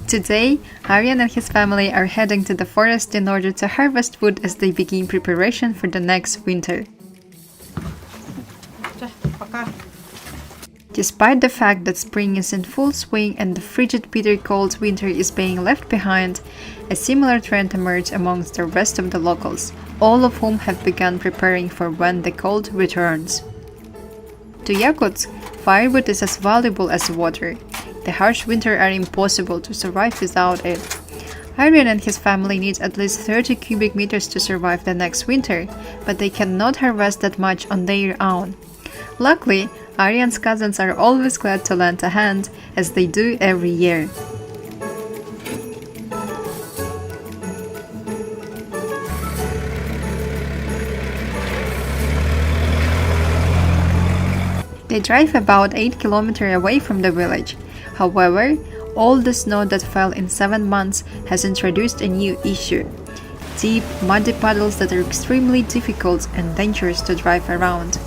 Today, Aryan and his family are heading to the forest in order to harvest wood as they begin preparation for the next winter. Despite the fact that spring is in full swing and the frigid bitter cold winter is being left behind, a similar trend emerged amongst the rest of the locals, all of whom have begun preparing for when the cold returns. To Yakutsk, firewood is as valuable as water. The harsh winter are impossible to survive without it. Aryan and his family need at least 30 cubic meters to survive the next winter, but they cannot harvest that much on their own. Luckily, Aryan's cousins are always glad to lend a hand, as they do every year. They drive about 8 kilometers away from the village. However, all the snow that fell in 7 months has introduced a new issue: deep, muddy puddles that are extremely difficult and dangerous to drive around.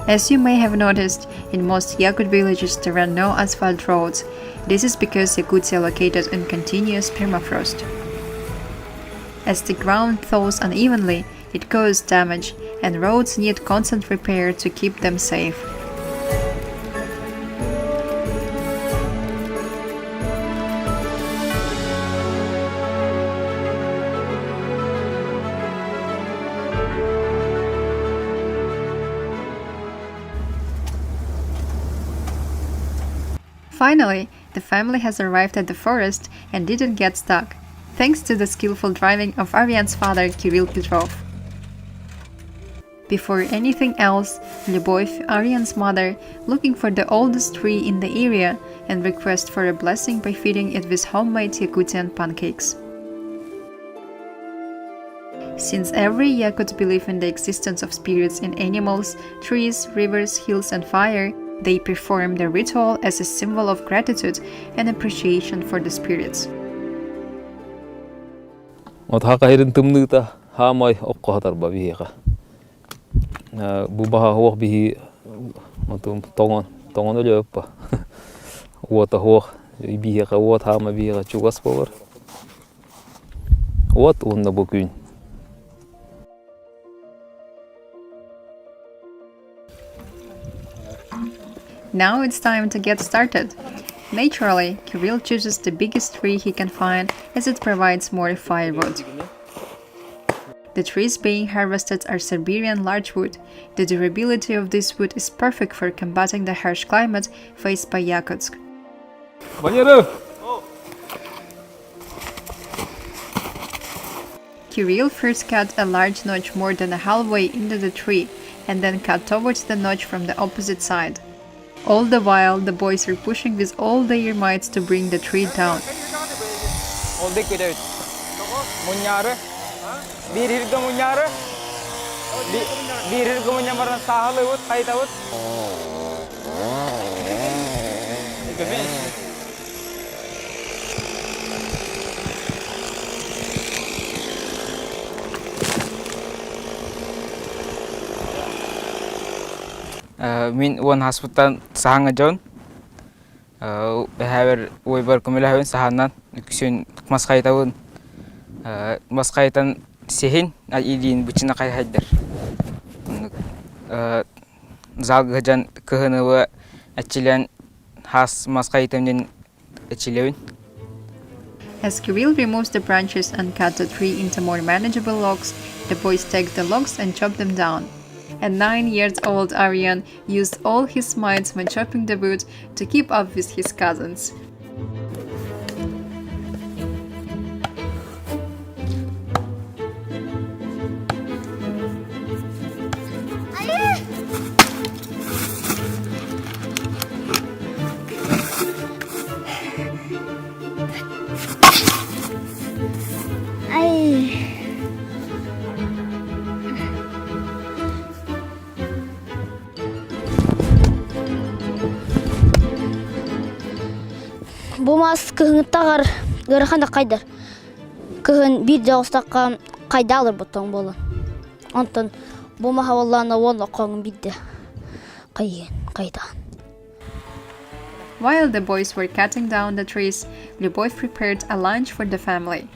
As you may have noticed, in most Yakut villages there are no asphalt roads. This is because Yakutia is located in continuous permafrost. As the ground thaws unevenly, it causes damage, and roads need constant repair to keep them safe. Finally, the family has arrived at the forest and didn't get stuck, thanks to the skillful driving of Aryan's father, Kirill Petrov. Before anything else, Lyubov, Aryan's mother, looking for the oldest tree in the area and requests for a blessing by feeding it with homemade Yakutian pancakes. Since every Yakut believes in the existence of spirits in animals, trees, rivers, hills, and fire, they perform the ritual as a symbol of gratitude and appreciation for the spirits. Now it's time to get started. Naturally, Kirill chooses the biggest tree he can find as it provides more firewood. The trees being harvested are Siberian larchwood. The durability of this wood is perfect for combating the harsh climate faced by Yakutsk. Kirill first cut a large notch more than halfway into the tree and then cut towards the notch from the opposite side. All the while, the boys are pushing with all their might to bring the tree down. Min one hospital sahang ajon. Haver weber kumila haven sahanan. Kusun maskai tahun. Maskai tan sehin. Idin bucina kai hader. Zag hajan kehenawa achilian has maskai tan achilian. As Kirill removes the branches and cuts the tree into more manageable logs, the boys take the logs and chop them down. A 9-year-old Aryan used all his might when chopping the wood to keep up with his cousins. Bu mas kıhıntağır gırıxanda qayдар. Kıhın bir jağıstaqqa qayda alır butun bolun. Ondan bu mahavallana onu qoğun biddi. Qaydan. While the boys were cutting down the trees, Lyubov prepared a lunch for the family.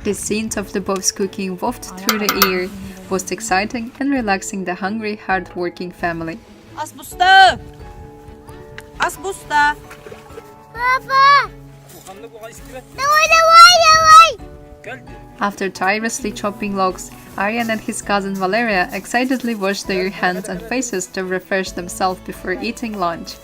The scent of the boys cooking wafted through the air was exciting and relaxing the hungry, hard-working family. Asbusta! Asbusta! Papa! After tirelessly chopping logs, Aryan and his cousin Valeria excitedly washed their hands and faces to refresh themselves before eating lunch.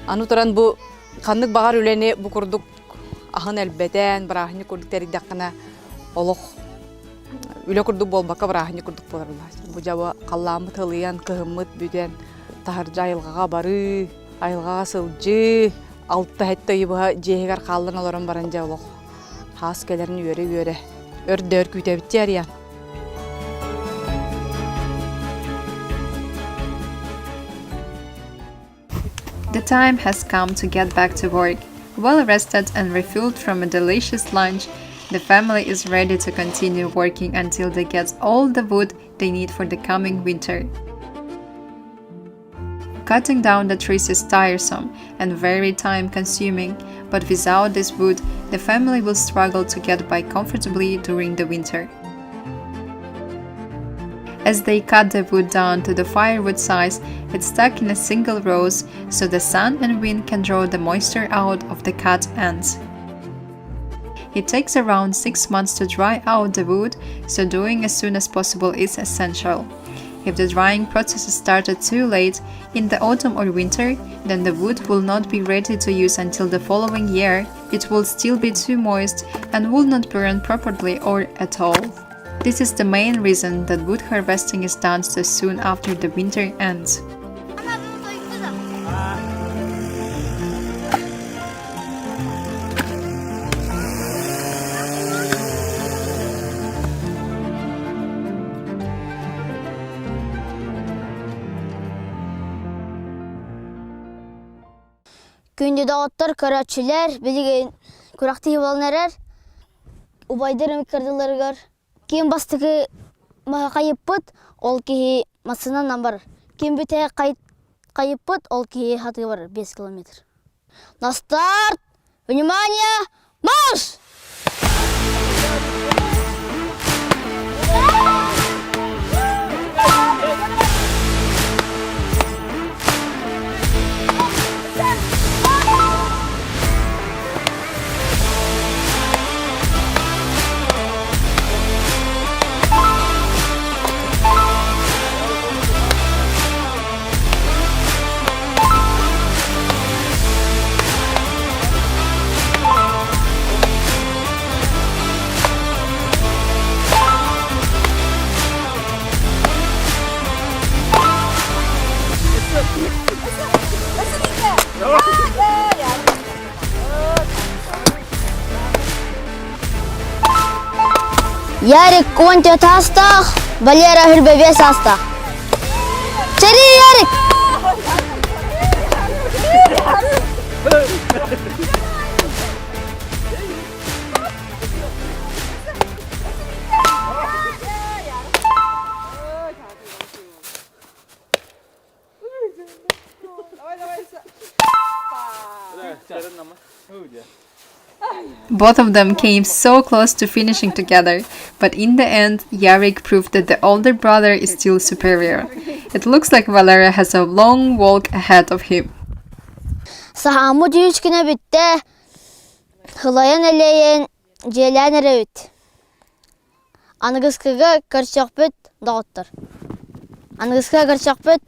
Аны туран бу каннык багар үлени бу курдук ахын элбетен барахны курдук теридаккана олох үле курдук болбакка барахны курдук боларлар. Бу жаба калламы тылыян кыһыммыт бүтен тахаржа айылгага бары, айылгага сылжы, алтта хетте йыба жегер каллын олорон баранжа олох. Хас келерин үйөрө өрдөр күтөбүттер я. The time has come to get back to work. Well rested and refueled from a delicious lunch, the family is ready to continue working until they get all the wood they need for the coming winter. Cutting down the trees is tiresome and very time-consuming, but without this wood, the family will struggle to get by comfortably during the winter. As they cut the wood down to the firewood size, it's stuck in a single row so the sun and wind can draw the moisture out of the cut ends. It takes around 6 months to dry out the wood, so doing as soon as possible is essential. If the drying process is started too late, in the autumn or winter, then the wood will not be ready to use until the following year. It will still be too moist and will not burn properly or at all. This is the main reason that wood harvesting is done so soon after the winter ends. Күнде дağıtlar, karatçılar, bilgi kurakti hivalnerer, ubaydarım kırdılargar. Kim bastığı kayıpıt, ol ki masından nambar. Kim büte kayıpıt, ol ki hatı var 5 kilometre. На старт! Внимание! Марш! Ярик контя таста, Валера хрбеве саста. Чери, Ярик! Both of them came so close to finishing together, but in the end, Yarik proved that the older brother is still superior. It looks like Valeria has a long walk ahead of him. Sahamı düğüşküne bitti. Hılayan eleyen, ceylan erevit. Anıgıskıga karşak büt, dağıttır. Anıgıskıga karşak büt,